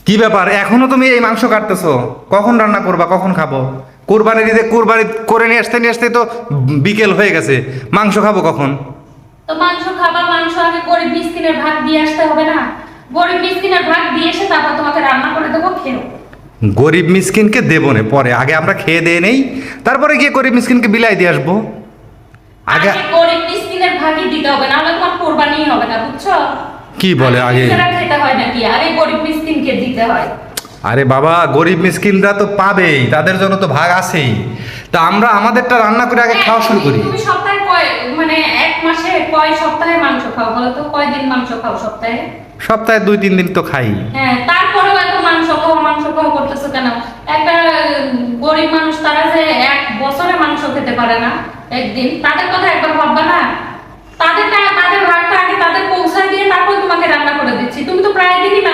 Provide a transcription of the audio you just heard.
কি ব্যাপার, এখনো তুমি এই মাংস কাটতেছো? কখন রান্না করবা, কখন খাবো? কোরবানির ঈদে কোরবানি করে নিয়ে আসতে তো বিকেল হয়ে গেছে, মাংস খাবো কখন? তো মাংস খাবা, মাংস আগে গরিব মিসকিনের ভাগ দিয়ে আসতে হবে না? গরিব মিসকিনের ভাগ দিয়ে এসে তারপর তোমাকে রান্না করে দেবো, খেও। গরিব মিসকিনকে দেবো না পরে, আগে আমরা খেয়ে দিয়ে নেই, তারপরে গিয়ে গরিব মিসকিনকে বিলাই দিয়ে আসবো। আগে আগে গরিব মিসকিনের ভাগই দিতে হবে, নাহলে তোমার কোরবানি হবে না, বুঝছো? কি বলে আগে? নিজেরা খেতে হয় নাকি? আগে গরিব মিসকিনকে দিতে হয়। আরে বাবা, গরিব মিসকিনরা তো পাবেই, তাদের জন্য তো ভাগ আছেই। তা আমরা আমাদেরটা রান্না করে আগে খাওয়া শুরু করি। তুমি সপ্তাহে কয়, মানে এক মাসে কয় সপ্তাহে মাংস খাও বলো তো? কয়দিন মাংস খাও সপ্তাহে? সপ্তাহে 2-3 দিন তো খাই। হ্যাঁ, তারপরেও এত মাংস খাও করতেছো কেন? একটা গরিব মানুষ, তারা যে এক বছরে মাংস খেতে পারে না, একদিন, তাদের কথা একবার ভাববা না? তাদের ভাগটা আগে তাদের পৌঁছায় দিয়ে তারপর তোমাকে রান্না করে দিচ্ছি। তুমি তো প্রায় দিনই মাংস